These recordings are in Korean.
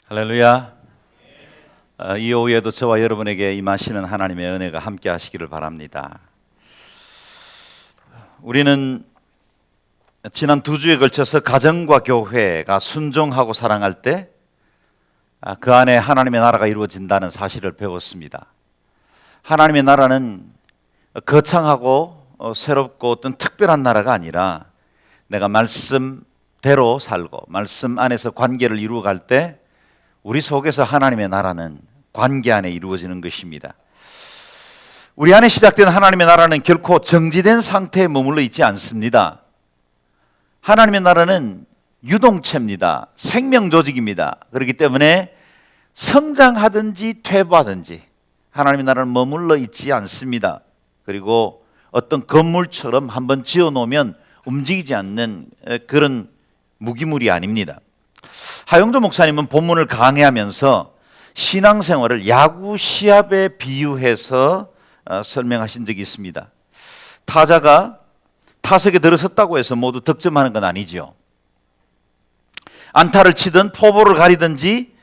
할렐루야. 이 오후에도 저와 여러분에게 임하시는 하나님의 은혜가 함께 하시기를 바랍니다. 우리는 지난 2주에 걸쳐서 가정과 교회가 순종하고 사랑할 때 그 안에 하나님의 나라가 이루어진다는 사실을 배웠습니다. 하나님의 나라는 거창하고 새롭고 어떤 특별한 나라가 아니라 내가 말씀대로 살고 말씀 안에서 관계를 이루어갈 때 우리 속에서 하나님의 나라는 관계 안에 이루어지는 것입니다. 우리 안에 시작된 하나님의 나라는 결코 정지된 상태에 머물러 있지 않습니다. 하나님의 나라는 유동체입니다. 생명 조직입니다. 그렇기 때문에 성장하든지 퇴보하든지 하나님의 나라는 머물러 있지 않습니다. 그리고 어떤 건물처럼 한번 지어놓으면 움직이지 않는 그런 무기물이 아닙니다. 하용조 목사님은 본문을 강해하면서 신앙생활을 야구 시합에 비유해서 설명하신 적이 있습니다. 타자가 타석에 들어섰다고 해서 모두 득점하는 건 아니죠. 안타를 치든 포볼을 가리든지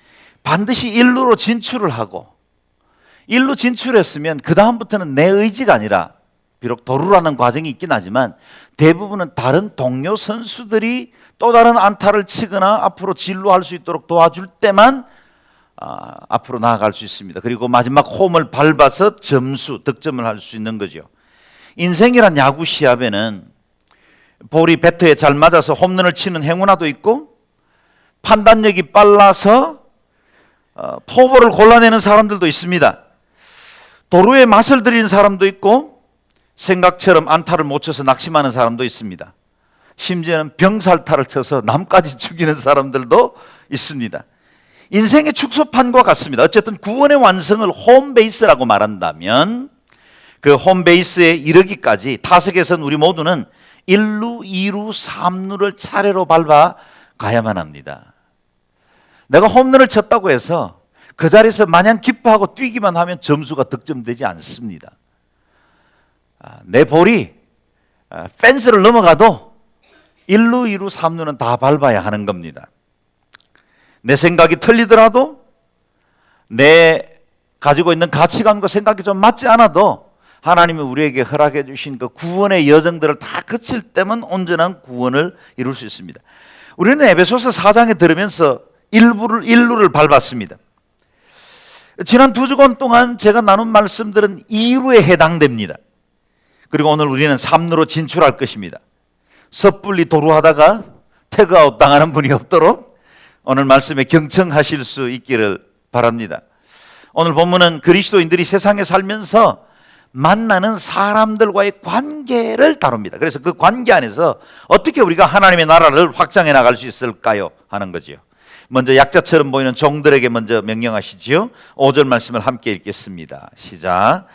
반드시 1루로 진출을 하고 1루 진출했으면 그 다음부터는 내 의지가 아니라 비록 도루라는 과정이 있긴 하지만 대부분은 다른 동료 선수들이 또 다른 안타를 치거나 앞으로 진루할 수 있도록 도와줄 때만 앞으로 나아갈 수 있습니다. 그리고 마지막 홈을 밟아서 득점을 할 수 있는 거죠. 인생이란 야구 시합에는 볼이 배트에 잘 맞아서 홈런을 치는 행운아도 있고 판단력이 빨라서 포볼을 골라내는 사람들도 있습니다. 도루에 맛을 들이는 사람도 있고 생각처럼 안타를 못 쳐서 낙심하는 사람도 있습니다. 심지어는 병살타를 쳐서 남까지 죽이는 사람들도 있습니다. 인생의 축소판과 같습니다. 어쨌든 구원의 완성을 홈베이스라고 말한다면 그 홈베이스에 이르기까지 타석에선 우리 모두는 1루, 2루, 3루를 차례로 밟아 가야만 합니다. 내가 홈런을 쳤다고 해서 그 자리에서 마냥 기뻐하고 뛰기만 하면 점수가 득점되지 않습니다. 내 볼이 펜스를 넘어가도 1루, 2루, 3루는 다 밟아야 하는 겁니다. 내 생각이 틀리더라도 내 가지고 있는 가치관과 생각이 좀 맞지 않아도 하나님이 우리에게 허락해 주신 그 구원의 여정들을 다 거칠 때면 온전한 구원을 이룰 수 있습니다. 우리는 에베소서 4장에 들으면서 1루를 밟았습니다. 지난 2주간 동안 제가 나눈 말씀들은 2루에 해당됩니다. 그리고 오늘 우리는 3루로 진출할 것입니다. 섣불리 도루하다가 태그아웃 당하는 분이 없도록 오늘 말씀에 경청하실 수 있기를 바랍니다. 오늘 본문은 그리스도인들이 세상에 살면서 만나는 사람들과의 관계를 다룹니다. 그래서 그 관계 안에서 어떻게 우리가 하나님의 나라를 확장해 나갈 수 있을까요? 하는 거죠. 먼저 약자처럼 보이는 종들에게 먼저 명령하시지요. 5절 말씀을 함께 읽겠습니다. 시작.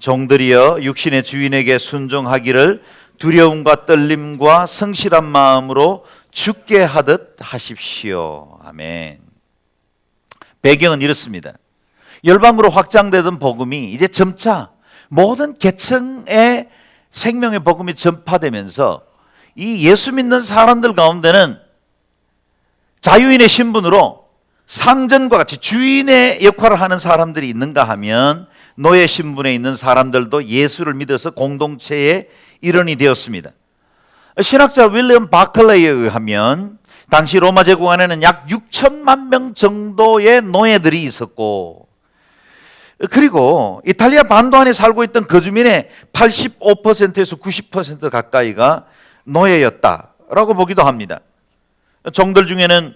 종들이여 육신의 주인에게 순종하기를 두려움과 떨림과 성실한 마음으로 죽게 하듯 하십시오. 아멘. 배경은 이렇습니다. 열방으로 확장되던 복음이 이제 점차 모든 계층의 생명의 복음이 전파되면서 이 예수 믿는 사람들 가운데는 자유인의 신분으로 상전과 같이 주인의 역할을 하는 사람들이 있는가 하면 노예 신분에 있는 사람들도 예수를 믿어서 공동체의 일원이 되었습니다. 신학자 윌리엄 바클레이에 의하면 당시 로마 제국 안에는 약 6천만 명 정도의 노예들이 있었고 그리고 이탈리아 반도 안에 살고 있던 거주민의 85%에서 90% 가까이가 노예였다라고 보기도 합니다. 종들 중에는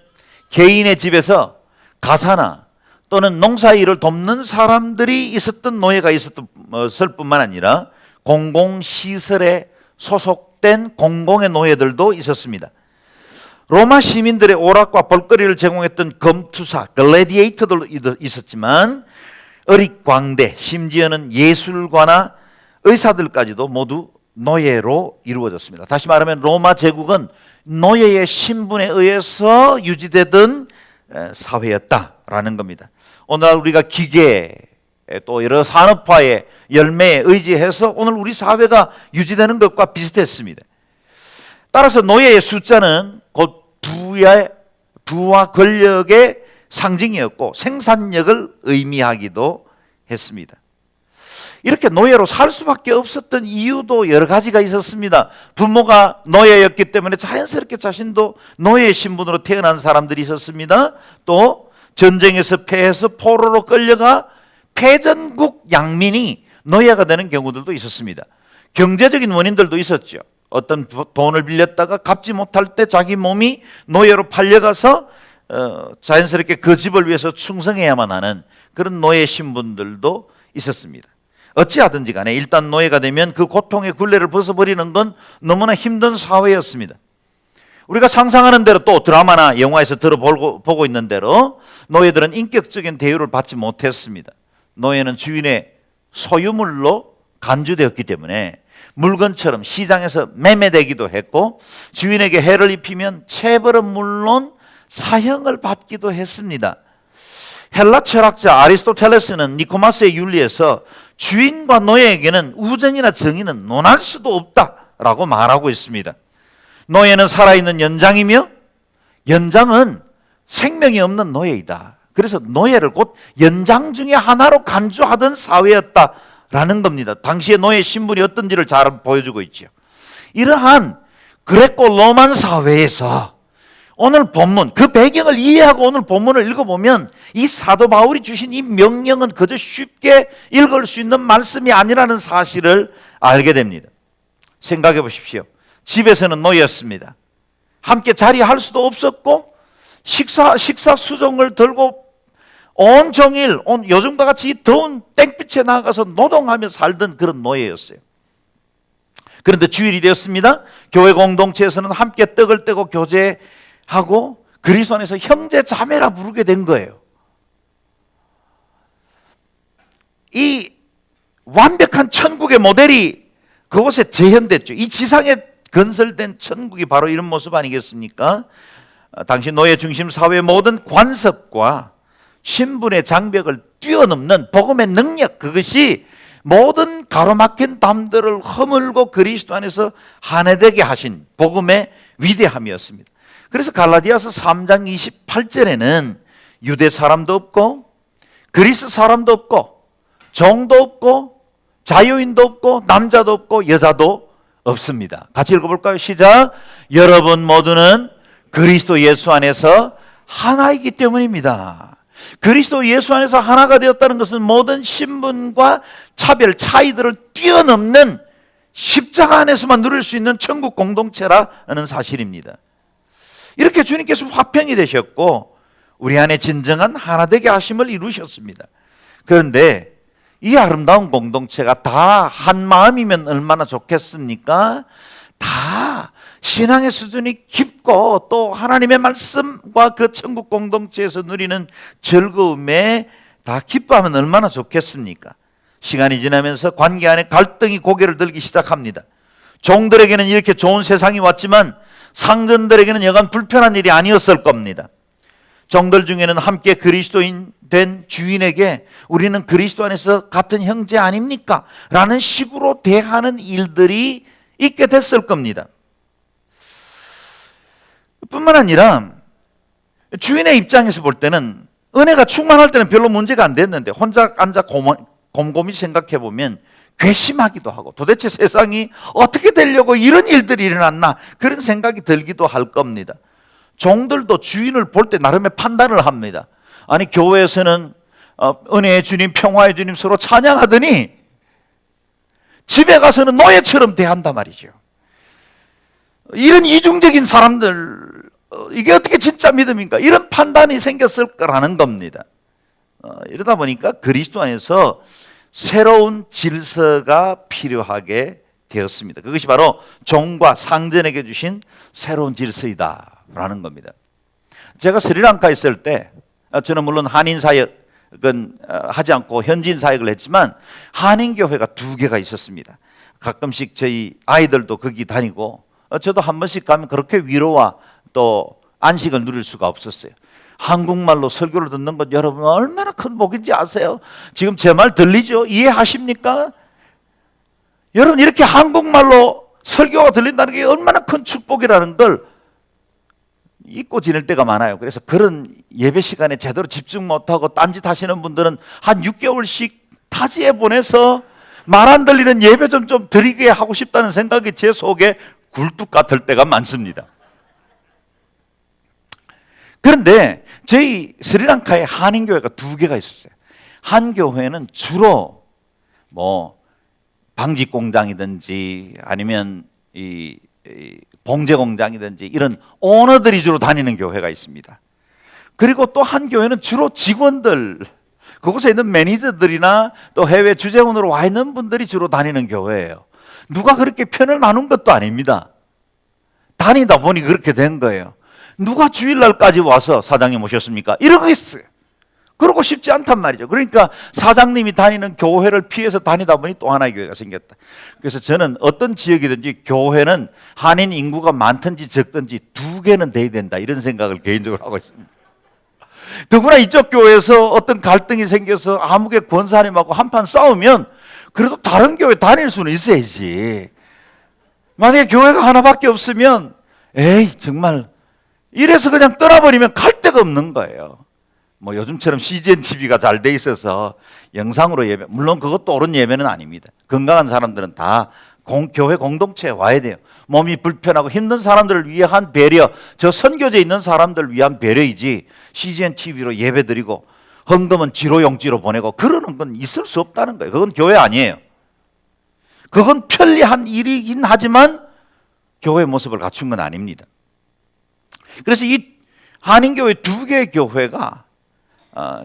개인의 집에서 가사나 또는 농사일을 돕는 사람들이 있었던 노예가 있었을 뿐만 아니라 공공시설에 소속된 공공의 노예들도 있었습니다. 로마 시민들의 오락과 볼거리를 제공했던 검투사, 글래디에이터들도 있었지만 어릿광대, 심지어는 예술가나 의사들까지도 모두 노예로 이루어졌습니다. 다시 말하면 로마 제국은 노예의 신분에 의해서 유지되던 사회였다라는 겁니다. 오늘날 우리가 기계 또 여러 산업화의 열매에 의지해서 오늘 우리 사회가 유지되는 것과 비슷했습니다. 따라서 노예의 숫자는 곧 부와 권력의 상징이었고 생산력을 의미하기도 했습니다. 이렇게 노예로 살 수밖에 없었던 이유도 여러 가지가 있었습니다. 부모가 노예였기 때문에 자연스럽게 자신도 노예의 신분으로 태어난 사람들이 있었습니다. 또 전쟁에서 패해서 포로로 끌려가 패전국 양민이 노예가 되는 경우들도 있었습니다. 경제적인 원인들도 있었죠. 어떤 돈을 빌렸다가 갚지 못할 때 자기 몸이 노예로 팔려가서 자연스럽게 그 집을 위해서 충성해야만 하는 그런 노예 신분들도 있었습니다. 어찌하든지 간에 일단 노예가 되면 그 고통의 굴레를 벗어버리는 건 너무나 힘든 사회였습니다. 우리가 상상하는 대로 또 드라마나 영화에서 들어보고 있는 대로 노예들은 인격적인 대우를 받지 못했습니다. 노예는 주인의 소유물로 간주되었기 때문에 물건처럼 시장에서 매매되기도 했고 주인에게 해를 입히면 체벌은 물론 사형을 받기도 했습니다. 헬라 철학자 아리스토텔레스는 니코마스의 윤리에서 주인과 노예에게는 우정이나 정의는 논할 수도 없다라고 말하고 있습니다. 노예는 살아있는 연장이며 연장은 생명이 없는 노예이다. 그래서 노예를 곧 연장 중에 하나로 간주하던 사회였다라는 겁니다. 당시의 노예 신분이 어떤지를 잘 보여주고 있죠. 이러한 그레코 로만 사회에서 오늘 본문, 그 배경을 이해하고 오늘 본문을 읽어보면 이 사도 바울이 주신 이 명령은 그저 쉽게 읽을 수 있는 말씀이 아니라는 사실을 알게 됩니다. 생각해 보십시오. 집에서는 노예였습니다. 함께 자리할 수도 없었고 식사 수종을 들고 온종일 요즘과 같이 더운 땡볕에 나가서 노동하며 살던 그런 노예였어요. 그런데 주일이 되었습니다. 교회 공동체에서는 함께 떡을 떼고 교제하고 그리스도 안에서 형제 자매라 부르게 된 거예요. 이 완벽한 천국의 모델이 그곳에 재현됐죠. 이 지상에 건설된 천국이 바로 이런 모습 아니겠습니까? 당시 노예 중심 사회의 모든 관습과 신분의 장벽을 뛰어넘는 복음의 능력, 그것이 모든 가로막힌 담들을 허물고 그리스도 안에서 하나되게 하신 복음의 위대함이었습니다. 그래서 갈라디아서 3장 28절에는 유대 사람도 없고 그리스 사람도 없고 종도 없고 자유인도 없고 남자도 없고 여자도 없습니다. 같이 읽어볼까요? 시작. 여러분 모두는 그리스도 예수 안에서 하나이기 때문입니다. 그리스도 예수 안에서 하나가 되었다는 것은 모든 신분과 차별, 차이들을 뛰어넘는 십자가 안에서만 누릴 수 있는 천국 공동체라는 사실입니다. 이렇게 주님께서 화평이 되셨고 우리 안에 진정한 하나되게 하심을 이루셨습니다. 그런데 이 아름다운 공동체가 다 한 마음이면 얼마나 좋겠습니까? 다 신앙의 수준이 깊고 또 하나님의 말씀과 그 천국 공동체에서 누리는 즐거움에 다 기뻐하면 얼마나 좋겠습니까? 시간이 지나면서 관계 안에 갈등이 고개를 들기 시작합니다. 종들에게는 이렇게 좋은 세상이 왔지만 상전들에게는 여간 불편한 일이 아니었을 겁니다. 종들 중에는 함께 그리스도인 된 주인에게 우리는 그리스도 안에서 같은 형제 아닙니까? 라는 식으로 대하는 일들이 있게 됐을 겁니다. 뿐만 아니라 주인의 입장에서 볼 때는 은혜가 충만할 때는 별로 문제가 안 됐는데 혼자 앉아 곰곰이 생각해 보면 괘씸하기도 하고 도대체 세상이 어떻게 되려고 이런 일들이 일어났나 그런 생각이 들기도 할 겁니다. 종들도 주인을 볼 때 나름의 판단을 합니다. 아니 교회에서는 은혜의 주님, 평화의 주님 서로 찬양하더니 집에 가서는 노예처럼 대한단 말이죠. 이런 이중적인 사람들 이게 어떻게 진짜 믿음인가 이런 판단이 생겼을 거라는 겁니다. 이러다 보니까 그리스도 안에서 새로운 질서가 필요하게 되었습니다. 그것이 바로 종과 상전에게 주신 새로운 질서이다라는 겁니다. 제가 스리랑카에 있을 때 저는 물론 한인 사역은 하지 않고 현지인 사역을 했지만 한인교회가 2개가 있었습니다. 가끔씩 저희 아이들도 거기 다니고 저도 한 번씩 가면 그렇게 위로와 또 안식을 누릴 수가 없었어요. 한국말로 설교를 듣는 것 여러분 얼마나 큰 복인지 아세요? 지금 제 말 들리죠? 이해하십니까? 여러분 이렇게 한국말로 설교가 들린다는 게 얼마나 큰 축복이라는 걸 잊고 지낼 때가 많아요. 그래서 그런 예배 시간에 제대로 집중 못하고 딴짓 하시는 분들은 한 6개월씩 타지에 보내서 말 안 들리는 예배 좀 드리게 하고 싶다는 생각이 제 속에 굴뚝 같을 때가 많습니다. 그런데 저희 스리랑카에 한인교회가 2개가 있었어요. 한 교회는 주로 뭐 방직 공장이든지 아니면 이 봉제 공장이든지 이런 오너들이 주로 다니는 교회가 있습니다. 그리고 또 한 교회는 주로 직원들, 그곳에 있는 매니저들이나 또 해외 주재원으로 와 있는 분들이 주로 다니는 교회예요. 누가 그렇게 편을 나눈 것도 아닙니다. 다니다 보니 그렇게 된 거예요. 누가 주일날까지 와서 사장님 오셨습니까? 이러겠어요. 그러고 싶지 않단 말이죠. 그러니까 사장님이 다니는 교회를 피해서 다니다 보니 또 하나의 교회가 생겼다. 그래서 저는 어떤 지역이든지 교회는 한인 인구가 많든지 적든지 2개는 돼야 된다, 이런 생각을 개인적으로 하고 있습니다. 더구나 이쪽 교회에서 어떤 갈등이 생겨서 아무개 권사님하고 한판 싸우면 그래도 다른 교회 다닐 수는 있어야지. 만약에 교회가 하나밖에 없으면 에이 정말 이래서 그냥 떠나버리면 갈 데가 없는 거예요. 뭐 요즘처럼 CGN TV가 잘 돼 있어서 영상으로 예배, 물론 그것도 옳은 예배는 아닙니다. 건강한 사람들은 다 교회 공동체에 와야 돼요. 몸이 불편하고 힘든 사람들을 위한 배려, 저 선교제에 있는 사람들을 위한 배려이지 CGN TV로 예배 드리고 헌금은 지로용지로 보내고 그러는 건 있을 수 없다는 거예요. 그건 교회 아니에요. 그건 편리한 일이긴 하지만 교회의 모습을 갖춘 건 아닙니다. 그래서 이 한인교회 2개의 교회가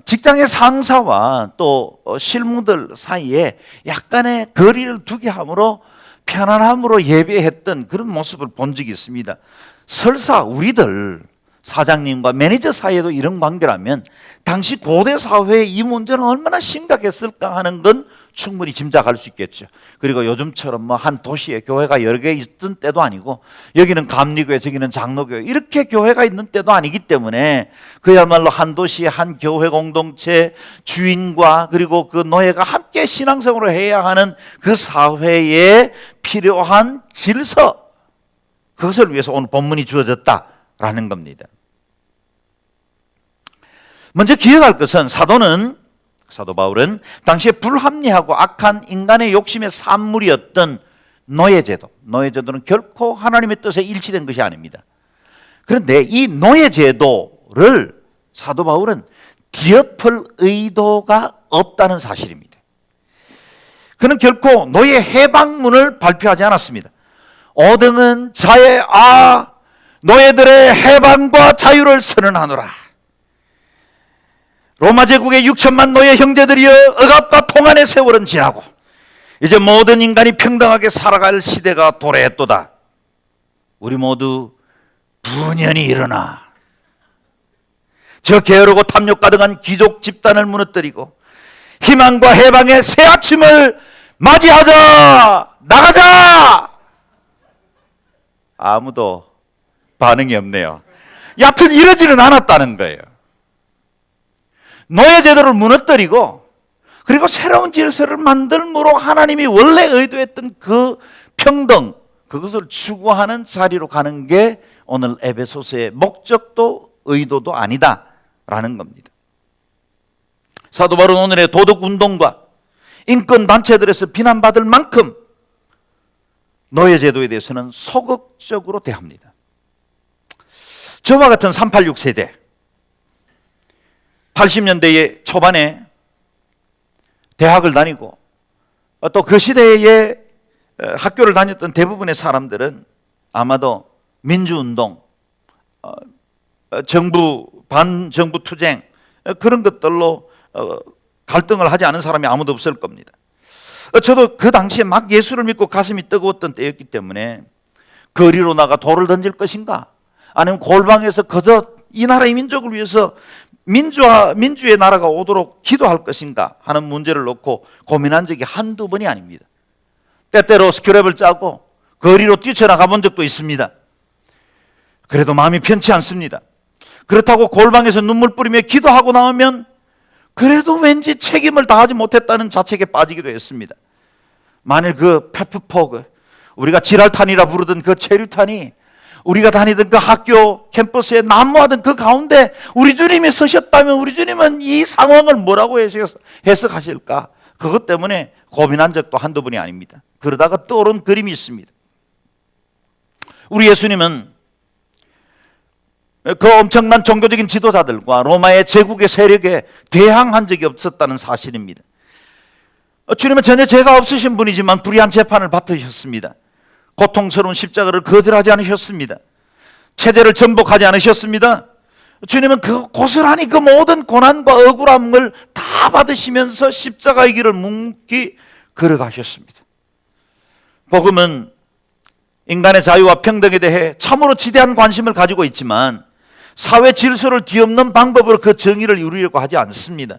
직장의 상사와 또 실무들 사이에 약간의 거리를 두게 함으로 편안함으로 예배했던 그런 모습을 본 적이 있습니다. 설사 우리들 사장님과 매니저 사이에도 이런 관계라면 당시 고대 사회의 이 문제는 얼마나 심각했을까 하는 건 충분히 짐작할 수 있겠죠. 그리고 요즘처럼 뭐 한 도시에 교회가 여러 개 있던 때도 아니고 여기는 감리교회 저기는 장로교회 이렇게 교회가 있는 때도 아니기 때문에 그야말로 한 도시의 한 교회 공동체 주인과 그리고 그 노예가 함께 신앙생활을 해야 하는 그 사회에 필요한 질서, 그것을 위해서 오늘 본문이 주어졌다라는 겁니다. 먼저 기억할 것은 사도 바울은 당시에 불합리하고 악한 인간의 욕심의 산물이었던 노예제도는 결코 하나님의 뜻에 일치된 것이 아닙니다. 그런데 이 노예제도를 사도 바울은 뒤엎을 의도가 없다는 사실입니다. 그는 결코 노예 해방문을 발표하지 않았습니다. 오등은 자의 노예들의 해방과 자유를 선언하노라. 로마 제국의 6천만 노예 형제들이여, 억압과 통한의 세월은 지나고 이제 모든 인간이 평등하게 살아갈 시대가 도래했도다. 우리 모두 분연히 일어나 저 게으르고 탐욕 가득한 귀족 집단을 무너뜨리고 희망과 해방의 새 아침을 맞이하자. 나가자. 아무도 반응이 없네요. 여하튼 이러지는 않았다는 거예요. 노예제도를 무너뜨리고 그리고 새로운 질서를 만들므로 하나님이 원래 의도했던 그 평등, 그것을 추구하는 자리로 가는 게 오늘 에베소서의 목적도 의도도 아니다라는 겁니다. 사도 바울은 오늘의 도덕운동과 인권단체들에서 비난받을 만큼 노예제도에 대해서는 소극적으로 대합니다. 저와 같은 386 세대, 80년대의 초반에 대학을 다니고 또 그 시대에 학교를 다녔던 대부분의 사람들은 아마도 민주운동, 반정부 투쟁 그런 것들로 갈등을 하지 않은 사람이 아무도 없을 겁니다. 저도 그 당시에 막 예수를 믿고 가슴이 뜨거웠던 때였기 때문에 거리로 나가 돌을 던질 것인가, 아니면 골방에서 그저 이 나라의 민족을 위해서 민주의 나라가 오도록 기도할 것인가 하는 문제를 놓고 고민한 적이 한두 번이 아닙니다. 때때로 스크랩을 짜고 거리로 뛰쳐나가 본 적도 있습니다. 그래도 마음이 편치 않습니다. 그렇다고 골방에서 눈물 뿌리며 기도하고 나오면 그래도 왠지 책임을 다하지 못했다는 자책에 빠지기도 했습니다. 만일 그 페프포그, 우리가 지랄탄이라 부르던 그 체류탄이 우리가 다니던 그 학교 캠퍼스에 난무하던 그 가운데 우리 주님이 서셨다면 우리 주님은 이 상황을 뭐라고 해석하실까? 그것 때문에 고민한 적도 한두 번이 아닙니다. 그러다가 떠오른 그림이 있습니다. 우리 예수님은 그 엄청난 종교적인 지도자들과 로마의 제국의 세력에 대항한 적이 없었다는 사실입니다. 주님은 전혀 죄가 없으신 분이지만 불의한 재판을 받으셨습니다. 고통스러운 십자가를 거절하지 않으셨습니다. 체제를 전복하지 않으셨습니다. 주님은 그 고스란히 그 모든 고난과 억울함을 다 받으시면서 십자가의 길을 묵묵히 걸어가셨습니다. 복음은 인간의 자유와 평등에 대해 참으로 지대한 관심을 가지고 있지만 사회 질서를 뒤엎는 방법으로 그 정의를 이루려고 하지 않습니다.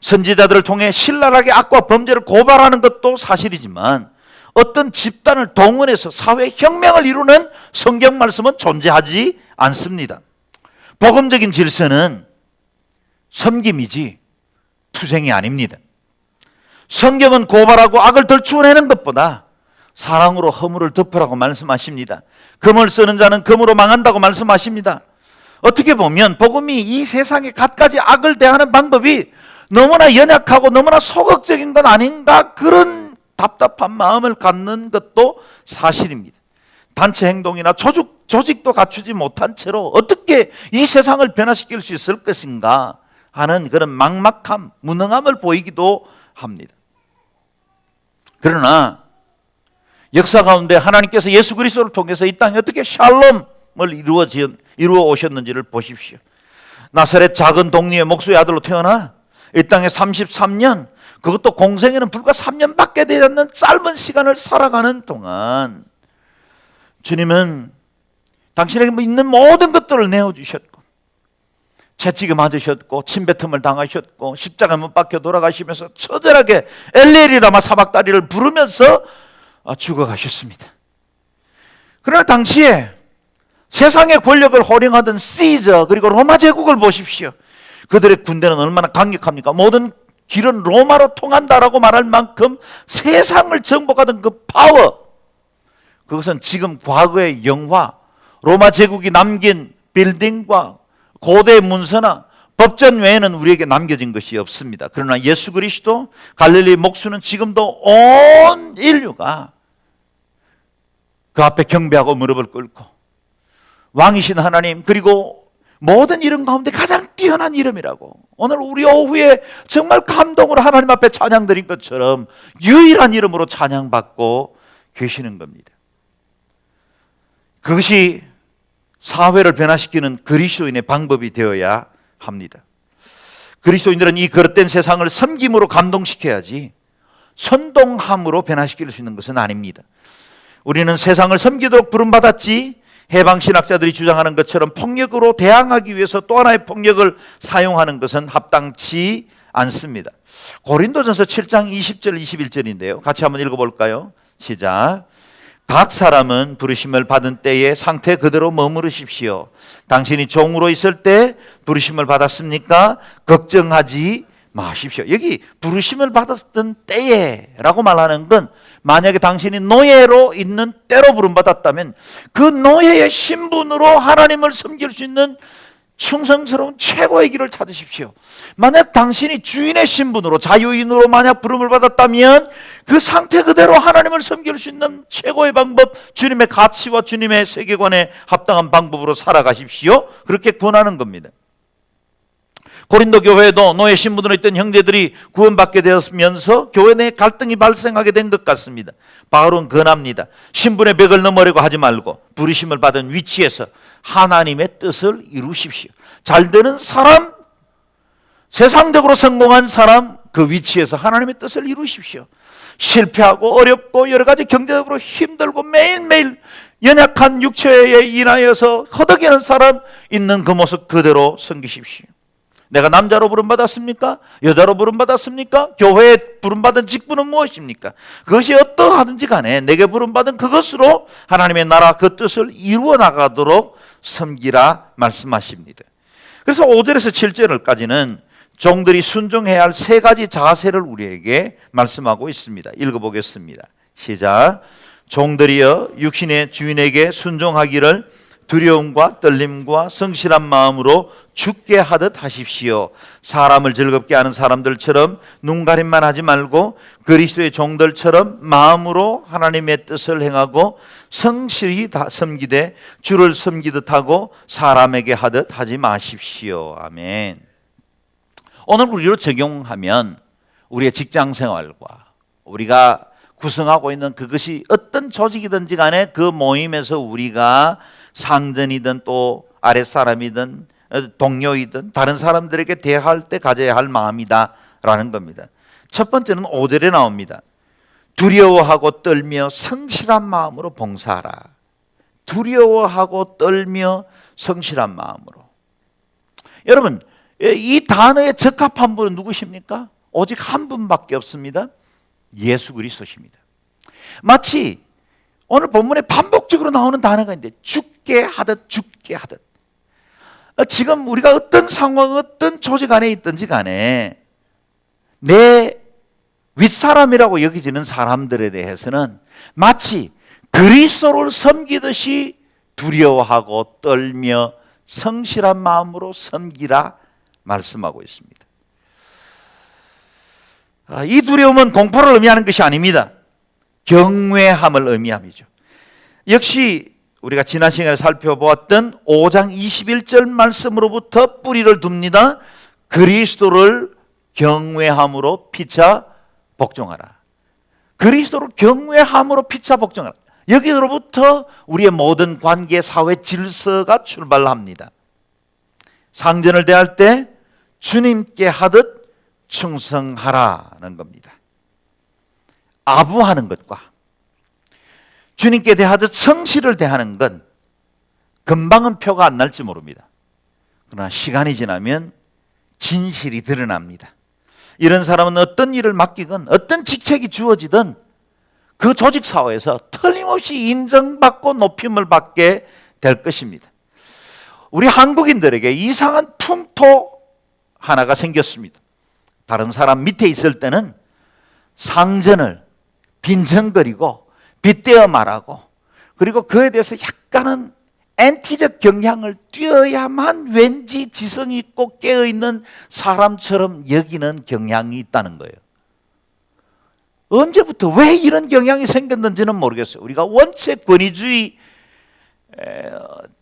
선지자들을 통해 신랄하게 악과 범죄를 고발하는 것도 사실이지만 어떤 집단을 동원해서 사회 혁명을 이루는 성경 말씀은 존재하지 않습니다. 복음적인 질서는 섬김이지 투쟁이 아닙니다. 성경은 고발하고 악을 덜추어내는 것보다 사랑으로 허물을 덮으라고 말씀하십니다. 금을 쓰는 자는 금으로 망한다고 말씀하십니다. 어떻게 보면 복음이 이 세상의 갖가지 악을 대하는 방법이 너무나 연약하고 너무나 소극적인 건 아닌가, 그런 답답한 마음을 갖는 것도 사실입니다. 단체 행동이나 조직도 갖추지 못한 채로 어떻게 이 세상을 변화시킬 수 있을 것인가 하는 그런 막막함, 무능함을 보이기도 합니다. 그러나 역사 가운데 하나님께서 예수 그리스도를 통해서 이 땅에 어떻게 샬롬을 이루어 오셨는지를 보십시오. 나사렛 작은 동리의 목수의 아들로 태어나 이 땅에 33년, 그것도 공생에는 불과 3년밖에 되지 않는 짧은 시간을 살아가는 동안 주님은 당신에게 있는 모든 것들을 내어주셨고 채찍에 맞으셨고 침뱉음을 당하셨고 십자가에 못 박혀 돌아가시면서 처절하게 엘레리 라마 사박다리를 부르면서 죽어가셨습니다. 그러나 당시에 세상의 권력을 호령하던 시저 그리고 로마 제국을 보십시오. 그들의 군대는 얼마나 강력합니까? 모든 길은 로마로 통한다라고 말할 만큼 세상을 정복하던 그 파워, 그것은 지금 과거의 영화, 로마 제국이 남긴 빌딩과 고대 문서나 법전 외에는 우리에게 남겨진 것이 없습니다. 그러나 예수 그리스도, 갈릴리 목수는 지금도 온 인류가 그 앞에 경배하고 무릎을 꿇고 왕이신 하나님, 그리고 모든 이름 가운데 가장 뛰어난 이름이라고, 오늘 우리 오후에 정말 감동으로 하나님 앞에 찬양 드린 것처럼 유일한 이름으로 찬양받고 계시는 겁니다. 그것이 사회를 변화시키는 그리스도인의 방법이 되어야 합니다. 그리스도인들은 이 거릇된 세상을 섬김으로 감동시켜야지 선동함으로 변화시킬 수 있는 것은 아닙니다. 우리는 세상을 섬기도록 부름받았지 해방신학자들이 주장하는 것처럼 폭력으로 대항하기 위해서 또 하나의 폭력을 사용하는 것은 합당치 않습니다. 고린도전서 7장 20절 21절인데요. 같이 한번 읽어볼까요? 시작. 각 사람은 부르심을 받은 때에 상태 그대로 머무르십시오. 당신이 종으로 있을 때 부르심을 받았습니까? 걱정하지 마십시오. 여기 부르심을 받았던 때에 라고 말하는 건 만약에 당신이 노예로 있는 때로 부름받았다면 그 노예의 신분으로 하나님을 섬길 수 있는 충성스러운 최고의 길을 찾으십시오. 만약 당신이 주인의 신분으로 자유인으로 만약 부름을 받았다면 그 상태 그대로 하나님을 섬길 수 있는 최고의 방법, 주님의 가치와 주님의 세계관에 합당한 방법으로 살아가십시오. 그렇게 권하는 겁니다. 고린도 교회도 노예 신분으로 있던 형제들이 구원받게 되었으면서 교회 내 갈등이 발생하게 된 것 같습니다. 바울은 권합니다. 신분의 벽을 넘으려고 하지 말고 부르심을 받은 위치에서 하나님의 뜻을 이루십시오. 잘 되는 사람, 세상적으로 성공한 사람, 그 위치에서 하나님의 뜻을 이루십시오. 실패하고 어렵고 여러 가지 경제적으로 힘들고 매일매일 연약한 육체에 인하여서 허덕이는 사람 있는 그 모습 그대로 섬기십시오. 내가 남자로 부름받았습니까? 여자로 부름받았습니까? 교회에 부름받은 직분은 무엇입니까? 그것이 어떠하든지 간에 내게 부름받은 그것으로 하나님의 나라 그 뜻을 이루어 나가도록 섬기라 말씀하십니다. 그래서 5절에서 7절까지는 종들이 순종해야 할 세 가지 자세를 우리에게 말씀하고 있습니다. 읽어보겠습니다. 시작. 종들이여 육신의 주인에게 순종하기를 두려움과 떨림과 성실한 마음으로 죽게 하듯 하십시오. 사람을 즐겁게 하는 사람들처럼 눈가림만 하지 말고 그리스도의 종들처럼 마음으로 하나님의 뜻을 행하고 성실히 섬기되 주를 섬기듯 하고 사람에게 하듯 하지 마십시오. 아멘. 오늘 우리로 적용하면 우리의 직장 생활과 우리가 구성하고 있는 그것이 어떤 조직이든지 간에 그 모임에서 우리가 상전이든 또 아랫사람이든 동료이든 다른 사람들에게 대할 때 가져야 할 마음이다라는 겁니다. 첫 번째는 5절에 나옵니다. 두려워하고 떨며 성실한 마음으로 봉사하라. 두려워하고 떨며 성실한 마음으로. 여러분, 이 단어에 적합한 분은 누구십니까? 오직 한 분밖에 없습니다. 예수 그리스도십니다. 마치 오늘 본문에 반복적으로 나오는 단어가 있는데 죽게 하듯 죽게 하듯. 지금 우리가 어떤 상황, 어떤 조직 안에 있든지 간에 내 윗사람이라고 여겨지는 사람들에 대해서는 마치 그리스도를 섬기듯이 두려워하고 떨며 성실한 마음으로 섬기라 말씀하고 있습니다. 이 두려움은 공포를 의미하는 것이 아닙니다. 경외함을 의미함이죠. 역시 우리가 지난 시간에 살펴보았던 5장 21절 말씀으로부터 뿌리를 둡니다. 그리스도를 경외함으로 피차 복종하라. 그리스도를 경외함으로 피차 복종하라. 여기로부터 우리의 모든 관계, 사회 질서가 출발합니다. 상전을 대할 때 주님께 하듯 충성하라는 겁니다. 아부하는 것과 주님께 대하듯 성실을 대하는 건 금방은 표가 안 날지 모릅니다. 그러나 시간이 지나면 진실이 드러납니다. 이런 사람은 어떤 일을 맡기건 어떤 직책이 주어지든 그 조직 사회에서 틀림없이 인정받고 높임을 받게 될 것입니다. 우리 한국인들에게 이상한 풍토 하나가 생겼습니다. 다른 사람 밑에 있을 때는 상전을 빈정거리고 빗대어 말하고 그리고 그에 대해서 약간은 엔티적 경향을 띄어야만 왠지 지성이 있고 깨어있는 사람처럼 여기는 경향이 있다는 거예요. 언제부터 왜 이런 경향이 생겼는지는 모르겠어요. 우리가 원체 권위주의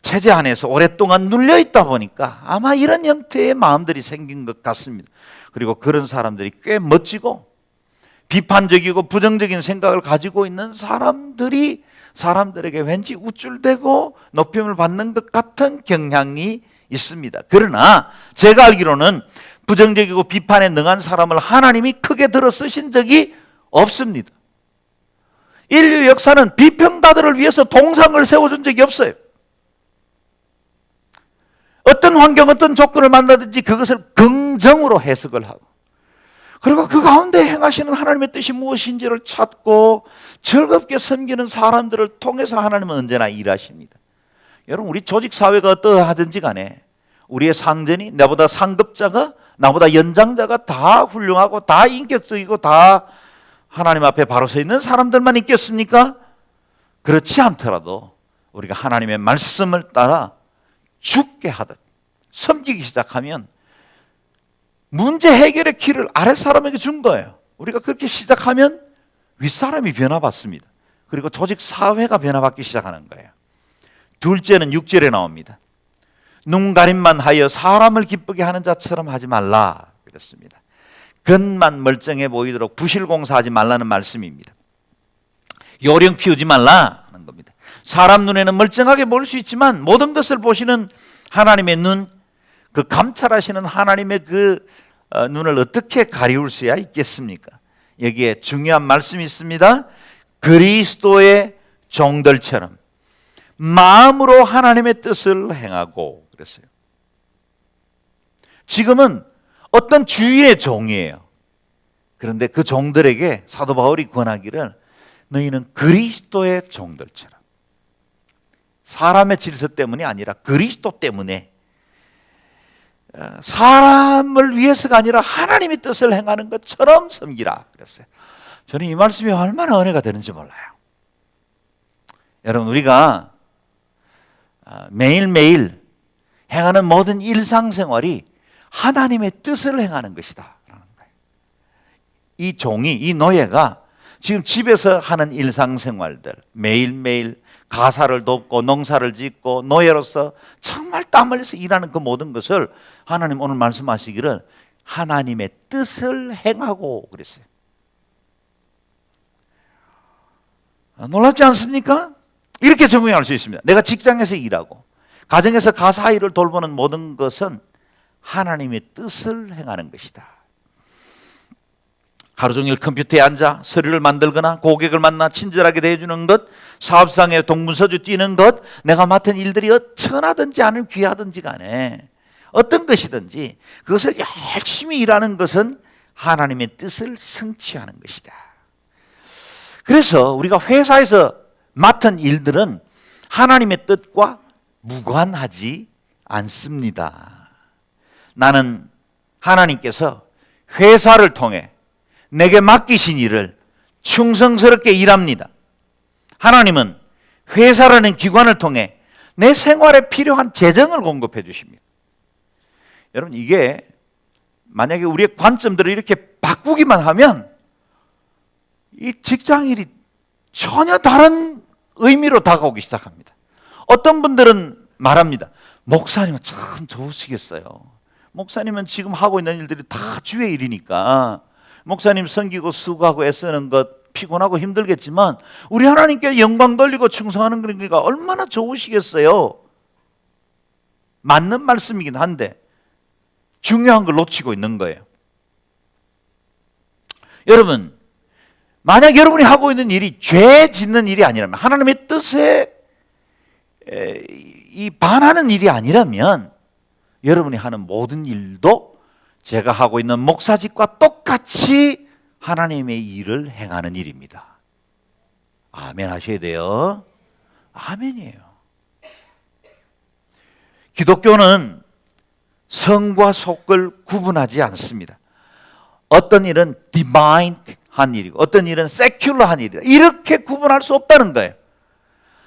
체제 안에서 오랫동안 눌려있다 보니까 아마 이런 형태의 마음들이 생긴 것 같습니다. 그리고 그런 사람들이 꽤 멋지고 비판적이고 부정적인 생각을 가지고 있는 사람들에게 왠지 우쭐대고 높임을 받는 것 같은 경향이 있습니다. 그러나 제가 알기로는 부정적이고 비판에 능한 사람을 하나님이 크게 들어 쓰신 적이 없습니다. 인류 역사는 비평가들을 위해서 동상을 세워준 적이 없어요. 어떤 환경, 어떤 조건을 만나든지 그것을 긍정으로 해석을 하고 그리고 그 가운데 행하시는 하나님의 뜻이 무엇인지를 찾고 즐겁게 섬기는 사람들을 통해서 하나님은 언제나 일하십니다. 여러분, 우리 조직 사회가 어떠하든지 간에 우리의 상전이, 나보다 상급자가, 나보다 연장자가 다 훌륭하고 다 인격적이고 다 하나님 앞에 바로 서 있는 사람들만 있겠습니까? 그렇지 않더라도 우리가 하나님의 말씀을 따라 죽게 하듯 섬기기 시작하면 문제 해결의 길을 아랫사람에게 준 거예요. 우리가 그렇게 시작하면 윗사람이 변화받습니다. 그리고 조직 사회가 변화받기 시작하는 거예요. 둘째는 6절에 나옵니다. 눈가림만 하여 사람을 기쁘게 하는 자처럼 하지 말라 그랬습니다. 겉만 멀쩡해 보이도록 부실공사하지 말라는 말씀입니다. 요령 피우지 말라는 겁니다. 사람 눈에는 멀쩡하게 보일 수 있지만 모든 것을 보시는 하나님의 눈, 그 감찰하시는 하나님의 그 눈을 어떻게 가리울 수야 있겠습니까? 여기에 중요한 말씀이 있습니다. 그리스도의 종들처럼 마음으로 하나님의 뜻을 행하고 그랬어요. 지금은 어떤 주인의 종이에요. 그런데 그 종들에게 사도 바울이 권하기를 너희는 그리스도의 종들처럼, 사람의 질서 때문이 아니라 그리스도 때문에, 사람을 위해서가 아니라 하나님의 뜻을 행하는 것처럼 섬기라 그랬어요. 저는 이 말씀이 얼마나 은혜가 되는지 몰라요. 여러분, 우리가 매일매일 행하는 모든 일상생활이 하나님의 뜻을 행하는 것이다 라는 거예요. 이 종이, 이 노예가 지금 집에서 하는 일상생활들, 매일매일 가사를 돕고 농사를 짓고 노예로서 정말 땀 흘려서 일하는 그 모든 것을 하나님 오늘 말씀하시기를 하나님의 뜻을 행하고 그랬어요. 놀랍지 않습니까? 이렇게 적용할 수 있습니다. 내가 직장에서 일하고 가정에서 가사 일을 돌보는 모든 것은 하나님의 뜻을 행하는 것이다. 하루 종일 컴퓨터에 앉아 서류를 만들거나 고객을 만나 친절하게 대해주는 것, 사업상에 동문서주 뛰는 것, 내가 맡은 일들이 천하든지 아니면 귀하든지 간에 어떤 것이든지 그것을 열심히 일하는 것은 하나님의 뜻을 성취하는 것이다. 그래서 우리가 회사에서 맡은 일들은 하나님의 뜻과 무관하지 않습니다. 나는 하나님께서 회사를 통해 내게 맡기신 일을 충성스럽게 일합니다. 하나님은 회사라는 기관을 통해 내 생활에 필요한 재정을 공급해 주십니다. 여러분, 이게 만약에 우리의 관점들을 이렇게 바꾸기만 하면 이 직장일이 전혀 다른 의미로 다가오기 시작합니다. 어떤 분들은 말합니다. 목사님은 참 좋으시겠어요. 목사님은 지금 하고 있는 일들이 다 주의 일이니까 목사님 섬기고 수고하고 애쓰는 것 피곤하고 힘들겠지만 우리 하나님께 영광 돌리고 충성하는 거니까 얼마나 좋으시겠어요. 맞는 말씀이긴 한데 중요한 걸 놓치고 있는 거예요. 여러분, 만약 여러분이 하고 있는 일이 죄 짓는 일이 아니라면, 하나님의 뜻에 이 반하는 일이 아니라면 여러분이 하는 모든 일도 제가 하고 있는 목사직과 똑같이 하나님의 일을 행하는 일입니다. 아멘 하셔야 돼요. 아멘이에요. 기독교는 성과 속을 구분하지 않습니다. 어떤 일은 디바인한 일이고 어떤 일은 세큘러한 일이다. 이렇게 구분할 수 없다는 거예요.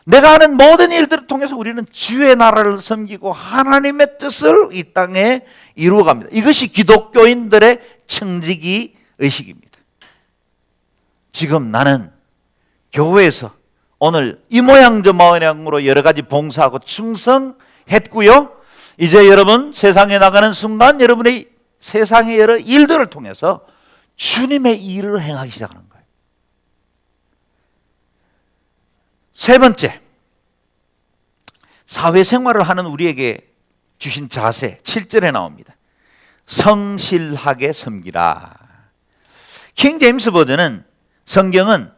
내가 하는 모든 일들을 통해서 우리는 주의 나라를 섬기고 하나님의 뜻을 이 땅에 이루어갑니다. 이것이 기독교인들의 청지기 의식입니다. 지금 나는 교회에서 오늘 이 모양 저 모양으로 여러 가지 봉사하고 충성했고요. 이제 여러분 세상에 나가는 순간 여러분의 세상의 여러 일들을 통해서 주님의 일을 행하기 시작하는 거예요. 세 번째, 사회생활을 하는 우리에게 주신 자세 7절에 나옵니다. 성실하게 섬기라. 킹 제임스 버전은 성경은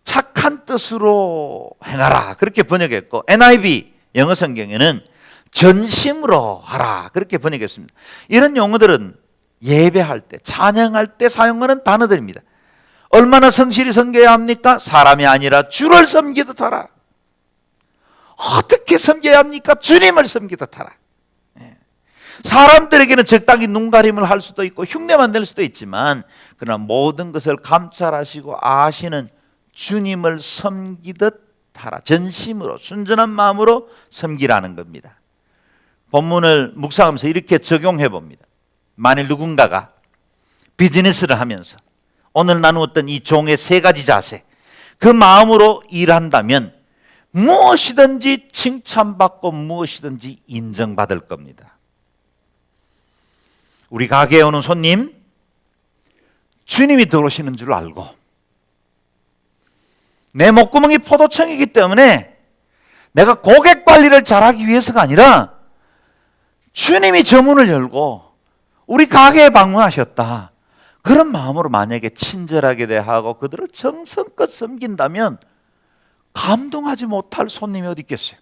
착한 뜻으로 행하라 그렇게 번역했고 NIV 영어 성경에는 전심으로 하라 그렇게 번역했습니다. 이런 용어들은 예배할 때, 찬양할 때 사용하는 단어들입니다. 얼마나 성실히 섬겨야 합니까? 사람이 아니라 주를 섬기듯 하라. 어떻게 섬겨야 합니까? 주님을 섬기듯 하라. 사람들에게는 적당히 눈가림을 할 수도 있고 흉내만 낼 수도 있지만 그러나 모든 것을 감찰하시고 아시는 주님을 섬기듯 하라. 전심으로 순전한 마음으로 섬기라는 겁니다. 본문을 묵상하면서 이렇게 적용해 봅니다. 만일 누군가가 비즈니스를 하면서 오늘 나누었던 이 종의 세 가지 자세, 그 마음으로 일한다면 무엇이든지 칭찬받고 무엇이든지 인정받을 겁니다. 우리 가게에 오는 손님, 주님이 들어오시는 줄 알고 내 목구멍이 포도청이기 때문에 내가 고객 관리를 잘하기 위해서가 아니라 주님이 저 문을 열고 우리 가게에 방문하셨다. 그런 마음으로 만약에 친절하게 대하고 그들을 정성껏 섬긴다면 감동하지 못할 손님이 어디 있겠어요?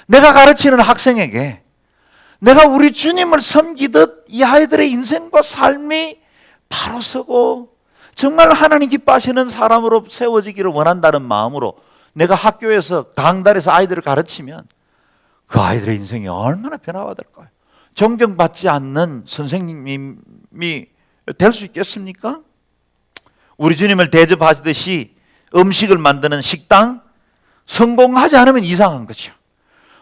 내가 가르치는 학생에게 내가 우리 주님을 섬기듯 이 아이들의 인생과 삶이 바로 서고 정말 하나님 기뻐하시는 사람으로 세워지기를 원한다는 마음으로 내가 학교에서 강단에서 아이들을 가르치면 그 아이들의 인생이 얼마나 변화받을까요? 존경받지 않는 선생님이 될 수 있겠습니까? 우리 주님을 대접하시듯이 음식을 만드는 식당 성공하지 않으면 이상한 거죠.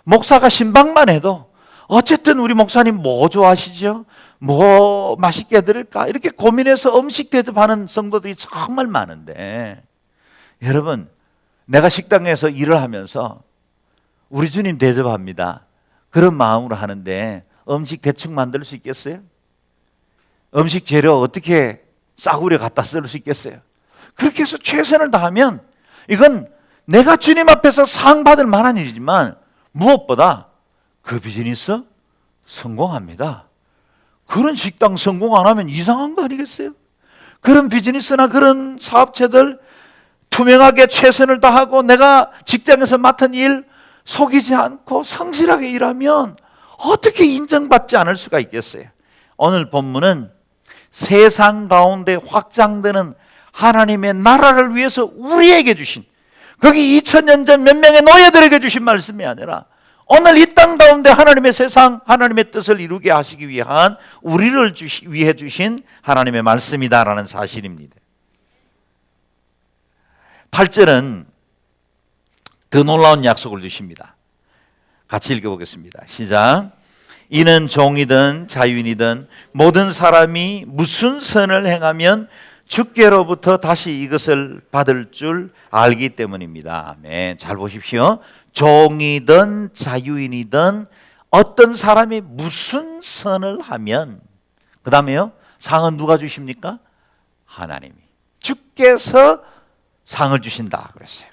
목사가 신방만 해도 어쨌든 우리 목사님 뭐 좋아하시죠? 뭐 맛있게 드릴까? 이렇게 고민해서 음식 대접하는 성도들이 정말 많은데, 여러분, 내가 식당에서 일을 하면서 우리 주님 대접합니다, 그런 마음으로 하는데 음식 대충 만들 수 있겠어요? 음식 재료 어떻게 싸구려 갖다 쓸 수 있겠어요? 그렇게 해서 최선을 다하면 이건 내가 주님 앞에서 상 받을 만한 일이지만 무엇보다 그 비즈니스 성공합니다. 그런 식당 성공 안 하면 이상한 거 아니겠어요? 그런 비즈니스나 그런 사업체들 투명하게 최선을 다하고 내가 직장에서 맡은 일 속이지 않고 성실하게 일하면 어떻게 인정받지 않을 수가 있겠어요? 오늘 본문은 세상 가운데 확장되는 하나님의 나라를 위해서 우리에게 주신, 거기 2000년 전 몇 명의 노예들에게 주신 말씀이 아니라 오늘 이 땅 가운데 하나님의 세상, 하나님의 뜻을 이루게 하시기 위한 우리를 위해 주신 하나님의 말씀이다라는 사실입니다. 8절은 더 놀라운 약속을 주십니다. 같이 읽어보겠습니다. 시작. 이는 종이든 자유인이든 모든 사람이 무슨 선을 행하면 주께로부터 다시 이것을 받을 줄 알기 때문입니다. 아멘. 잘 보십시오. 종이든 자유인이든 어떤 사람이 무슨 선을 하면, 그 다음에요, 상은 누가 주십니까? 하나님이, 주께서 상을 주신다 그랬어요.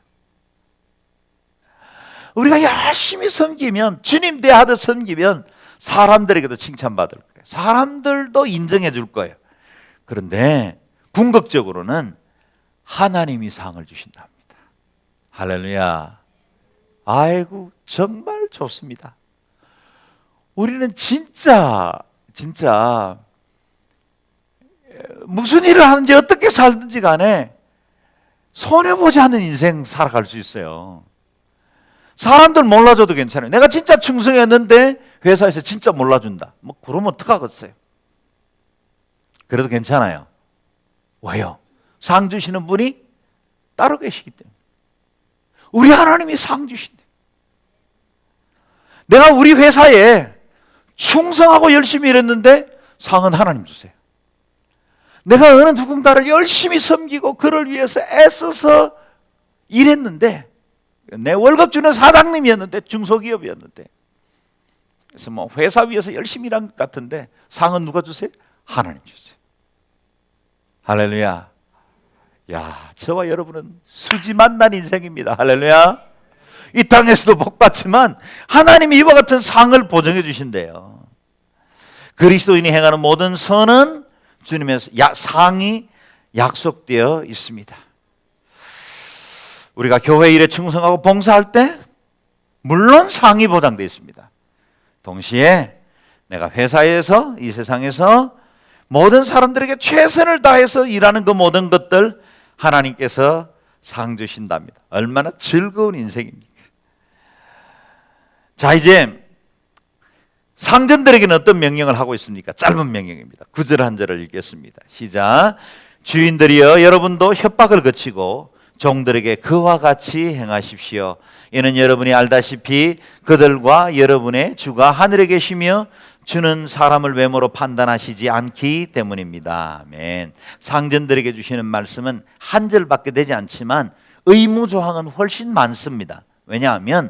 우리가 열심히 섬기면, 주님 대하듯 섬기면 사람들에게도 칭찬받을 거예요. 사람들도 인정해 줄 거예요. 그런데 궁극적으로는 하나님이 상을 주신답니다. 할렐루야. 아이고, 정말 좋습니다. 우리는 진짜 무슨 일을 하는지 어떻게 살든지 간에 손해보지 않는 인생 살아갈 수 있어요. 사람들 몰라줘도 괜찮아요. 내가 진짜 충성했는데 회사에서 진짜 몰라준다, 뭐 그러면 어떡하겠어요? 그래도 괜찮아요. 왜요? 상 주시는 분이 따로 계시기 때문에. 우리 하나님이 상 주신대. 내가 우리 회사에 충성하고 열심히 일했는데 상은 하나님 주세요. 내가 어느 누군가를 열심히 섬기고 그를 위해서 애써서 일했는데, 내 월급 주는 사장님이었는데, 중소기업이었는데, 그래서 뭐 회사 위해서 열심히 일한 것 같은데 상은 누가 주세요? 하나님 주세요. 할렐루야. 야, 저와 여러분은 수지 만난 인생입니다. 할렐루야. 이 땅에서도 복 받지만 하나님이 이와 같은 상을 보정해 주신대요. 그리스도인이 행하는 모든 선은 주님의 상이 약속되어 있습니다. 우리가 교회 일에 충성하고 봉사할 때 물론 상이 보장되어 있습니다. 동시에 내가 회사에서, 이 세상에서 모든 사람들에게 최선을 다해서 일하는 그 모든 것들 하나님께서 상 주신답니다. 얼마나 즐거운 인생입니까? 자, 이제 상전들에게는 어떤 명령을 하고 있습니까? 짧은 명령입니다. 9절 한 절을 읽겠습니다. 시작. 주인들이여, 여러분도 협박을 거치고 종들에게 그와 같이 행하십시오. 이는 여러분이 알다시피 그들과 여러분의 주가 하늘에 계시며 주는 사람을 외모로 판단하시지 않기 때문입니다. 아멘. 상전들에게 주시는 말씀은 한 절밖에 되지 않지만 의무조항은 훨씬 많습니다. 왜냐하면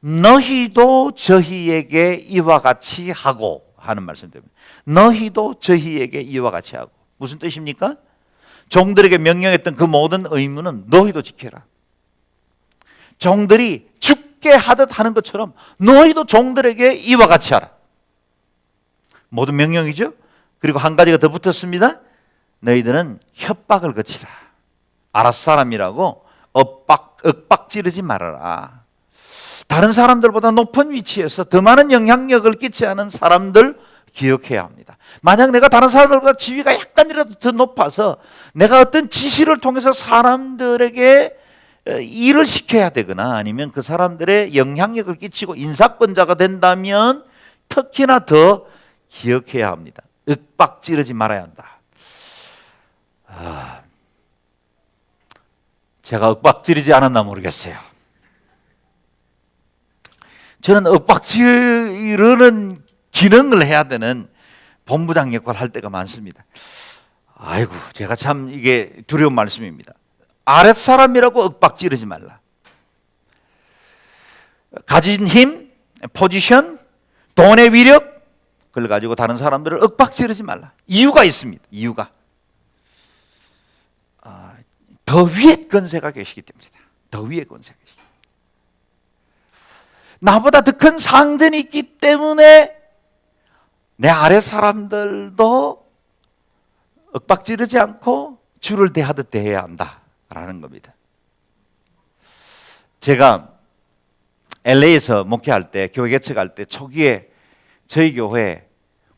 너희도 저희에게 이와 같이 하고 하는 말씀 때문에. 너희도 저희에게 이와 같이 하고. 무슨 뜻입니까? 종들에게 명령했던 그 모든 의무는 너희도 지켜라. 종들이 죽게 하듯 하는 것처럼 너희도 종들에게 이와 같이 하라. 모든 명령이죠. 그리고 한 가지가 더 붙었습니다. 너희들은 협박을 거치라. 아랫사람이라고 윽박 지르지 말아라. 다른 사람들보다 높은 위치에서 더 많은 영향력을 끼치는 사람들 기억해야 합니다. 만약 내가 다른 사람들보다 지위가 약간이라도 더 높아서 내가 어떤 지시를 통해서 사람들에게 일을 시켜야 되거나 아니면 그 사람들의 영향력을 끼치고 인사권자가 된다면 특히나 더 기억해야 합니다. 윽박 지르지 말아야 한다. 제가 윽박지르지 않았나 모르겠어요. 저는 윽박지르는 기능을 해야 되는 본부장 역할을 할 때가 많습니다. 아이고, 제가 참 이게 두려운 말씀입니다. 아랫사람이라고 윽박지르지 말라. 가진 힘, 포지션, 돈의 위력, 그걸 가지고 다른 사람들을 윽박지르지 말라. 이유가 있습니다. 이유가. 더 위에 권세가 계시기 때문이다. 더 위에 권세가 계시기 때문에. 나보다 더 큰 상전이 있기 때문에 내 아래 사람들도 윽박지르지 않고 주를 대하듯 대해야 한다라는 겁니다. 제가 LA에서 목회할 때, 교회 개척할 때 초기에 저희 교회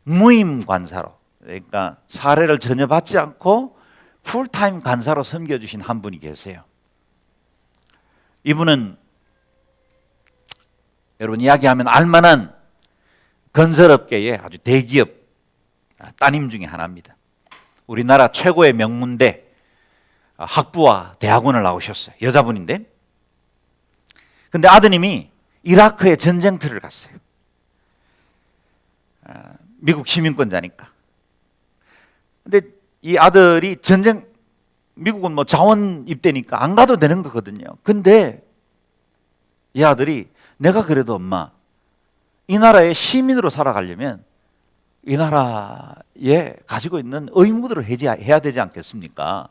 무임 관사로, 그러니까 사례를 전혀 받지 않고 풀타임 간사로 섬겨주신 한 분이 계세요. 이분은 여러분 이야기하면 알만한 건설업계의 아주 대기업 따님 중에 하나입니다. 우리나라 최고의 명문대 학부와 대학원을 나오셨어요. 여자분인데. 근데 아드님이 이라크에 전쟁터를 갔어요. 미국 시민권자니까. 근데 이 아들이 미국은 뭐 자원 입대니까 안 가도 되는 거거든요. 근데 이 아들이 내가 그래도 엄마, 이 나라의 시민으로 살아가려면 이 나라에 가지고 있는 의무들을 해야 되지 않겠습니까?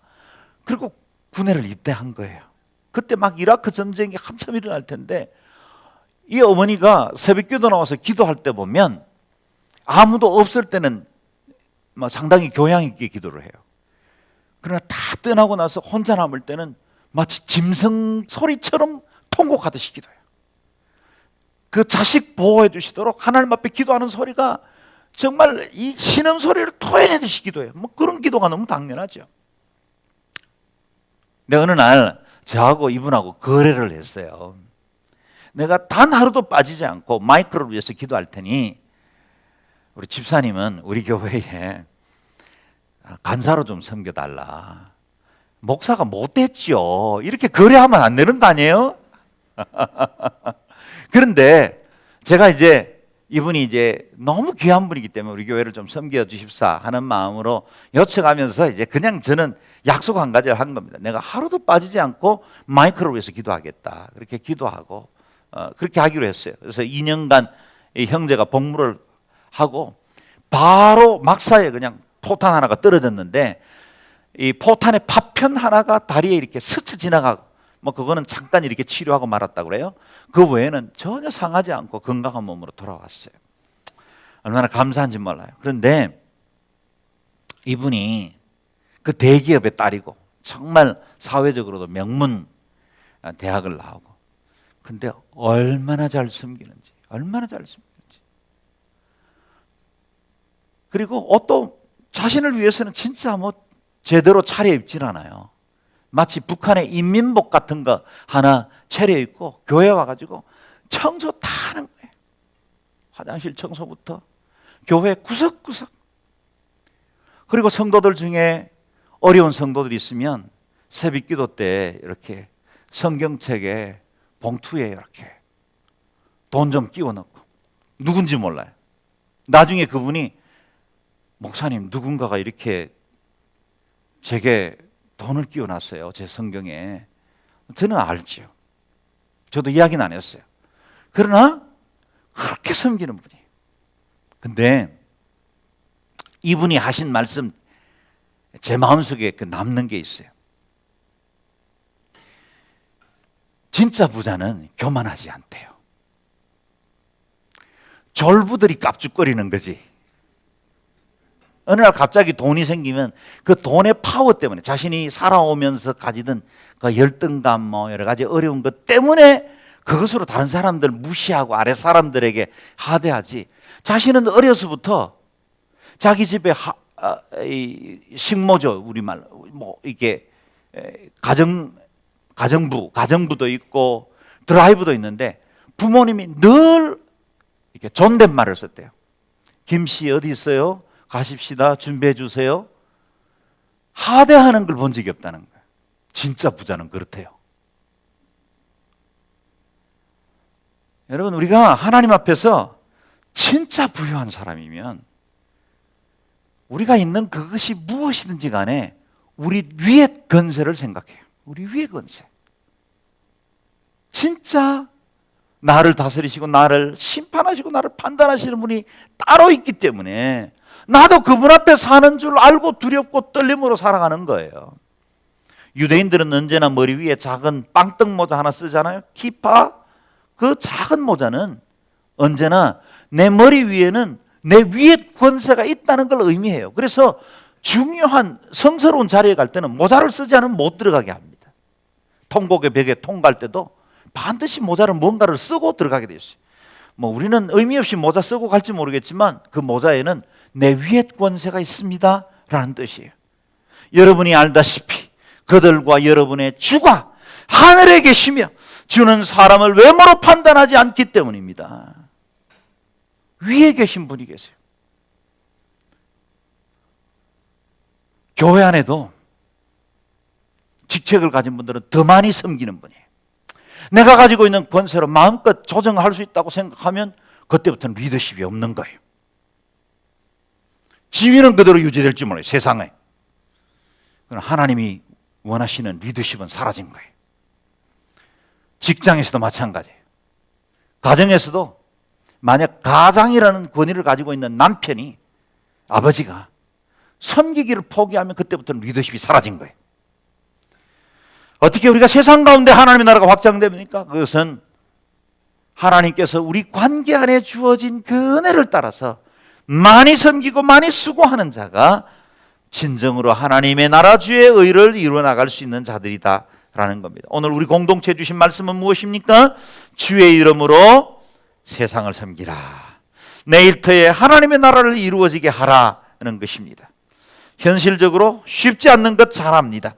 그리고 군대를 입대한 거예요. 그때 막 이라크 전쟁이 한참 일어날 텐데 이 어머니가 새벽기도 나와서 기도할 때 보면 아무도 없을 때는 상당히 교양 있게 기도를 해요. 그러나 다 떠나고 나서 혼자 남을 때는 마치 짐승 소리처럼 통곡하듯이 기도해요. 그 자식 보호해 주시도록 하나님 앞에 기도하는 소리가 정말 이 신음 소리를 토해내듯이 기도해요. 뭐 그런 기도가 너무 당연하죠. 근데 어느 날 저하고 이분하고 거래를 했어요. 내가 단 하루도 빠지지 않고 마이크를 위해서 기도할 테니 우리 집사님은 우리 교회에 간사로 좀 섬겨달라. 목사가 못됐죠. 이렇게 거래하면 안 되는 거 아니에요? 그런데 제가 이분이 너무 귀한 분이기 때문에 우리 교회를 좀 섬겨 주십사 하는 마음으로 요청하면서 그냥 저는 약속 한 가지를 한 겁니다. 내가 하루도 빠지지 않고 마이크를 위해서 기도하겠다. 그렇게 기도하고 그렇게 하기로 했어요. 그래서 2년간 이 형제가 복무를 하고 바로 막사에 그냥 포탄 하나가 떨어졌는데 이 포탄의 파편 하나가 다리에 이렇게 스쳐 지나가고 뭐 그거는 잠깐 이렇게 치료하고 말았다고 그래요. 그 외에는 전혀 상하지 않고 건강한 몸으로 돌아왔어요. 얼마나 감사한지 몰라요. 그런데 이분이 그 대기업의 딸이고 정말 사회적으로도 명문 대학을 나오고 근데 얼마나 잘 섬기는지 그리고 옷도 자신을 위해서는 진짜 뭐 제대로 차려입질 않아요. 마치 북한의 인민복 같은 거 하나 차려입고 교회 와가지고 청소 다 하는 거예요. 화장실 청소부터 교회 구석구석. 그리고 성도들 중에 어려운 성도들이 있으면 새벽기도 때 이렇게 성경책에 봉투에 이렇게 돈 좀 끼워 넣고 누군지 몰라요. 나중에 그분이 목사님 누군가가 이렇게 제게 돈을 끼워놨어요. 제 성경에. 저는 알지요. 저도 이야기는 안 했어요. 그러나 그렇게 섬기는 분이에요. 근데 이분이 하신 말씀 제 마음속에 남는 게 있어요. 진짜 부자는 교만하지 않대요. 졸부들이 깝죽거리는 거지. 어느 날 갑자기 돈이 생기면 그 돈의 파워 때문에 자신이 살아오면서 가지던 그 열등감 뭐 여러 가지 어려운 것 때문에 그것으로 다른 사람들 무시하고 아래 사람들에게 하대하지. 자신은 어려서부터 자기 집에 식모죠, 우리말 뭐 이게 가정부도 있고 드라이브도 있는데 부모님이 늘 이렇게 존댓말을 썼대요. 김씨 어디 있어요? 가십시다. 준비해 주세요. 하대하는 걸 본 적이 없다는 거예요. 진짜 부자는 그렇대요. 여러분, 우리가 하나님 앞에서 진짜 부유한 사람이면 우리가 있는 그것이 무엇이든지 간에 우리 위의 건세를 생각해요. 우리 위의 건세. 진짜 나를 다스리시고 나를 심판하시고 나를 판단하시는 분이 따로 있기 때문에 나도 그분 앞에 사는 줄 알고 두렵고 떨림으로 살아가는 거예요. 유대인들은 언제나 머리 위에 작은 빵떡 모자 하나 쓰잖아요. 키파. 그 작은 모자는 언제나 내 머리 위에는 내 위에 권세가 있다는 걸 의미해요. 그래서 중요한 성스러운 자리에 갈 때는 모자를 쓰지 않으면 못 들어가게 합니다. 통곡의 벽에 통갈 때도 반드시 모자를 뭔가를 쓰고 들어가게 되어 있어요. 뭐 우리는 의미 없이 모자 쓰고 갈지 모르겠지만 그 모자에는 내 위에 권세가 있습니다 라는 뜻이에요. 여러분이 알다시피 그들과 여러분의 주가 하늘에 계시며 주는 사람을 외모로 판단하지 않기 때문입니다. 위에 계신 분이 계세요. 교회 안에도 직책을 가진 분들은 더 많이 섬기는 분이에요. 내가 가지고 있는 권세로 마음껏 조정할 수 있다고 생각하면 그때부터는 리더십이 없는 거예요. 지위는 그대로 유지될지 몰라요. 세상에. 그러나 하나님이 원하시는 리더십은 사라진 거예요. 직장에서도 마찬가지예요. 가정에서도 만약 가장이라는 권위를 가지고 있는 남편이, 아버지가 섬기기를 포기하면 그때부터는 리더십이 사라진 거예요. 어떻게 우리가 세상 가운데 하나님의 나라가 확장됩니까? 그것은 하나님께서 우리 관계 안에 주어진 그 은혜를 따라서 많이 섬기고 많이 수고하는 자가 진정으로 하나님의 나라 주의 의를 이루어 나갈 수 있는 자들이다 라는 겁니다. 오늘 우리 공동체 주신 말씀은 무엇입니까? 주의 이름으로 세상을 섬기라. 내 일터에 하나님의 나라를 이루어지게 하라는 것입니다. 현실적으로 쉽지 않는 것 잘 압니다.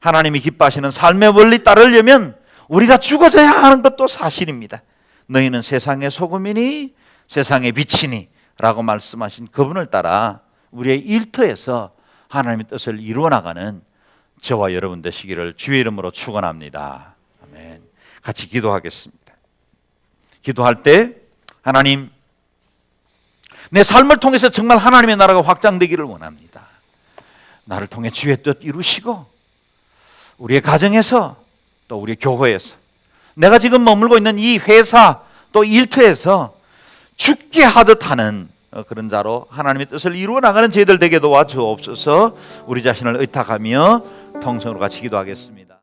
하나님이 기뻐하시는 삶의 원리 따르려면 우리가 죽어져야 하는 것도 사실입니다. 너희는 세상의 소금이니 세상의 빛이니 라고 말씀하신 그분을 따라 우리의 일터에서 하나님의 뜻을 이루어 나가는 저와 여러분 되시기를 주의 이름으로 축원합니다. 아멘. 같이 기도하겠습니다. 기도할 때 하나님, 내 삶을 통해서 정말 하나님의 나라가 확장되기를 원합니다. 나를 통해 주의 뜻 이루시고 우리의 가정에서 또 우리의 교회에서 내가 지금 머물고 있는 이 회사 또 일터에서 죽게 하듯 하는 그런 자로 하나님의 뜻을 이루어 나가는 저희들 되게 도와주옵소서. 우리 자신을 의탁하며 통성으로 같이 기도하겠습니다.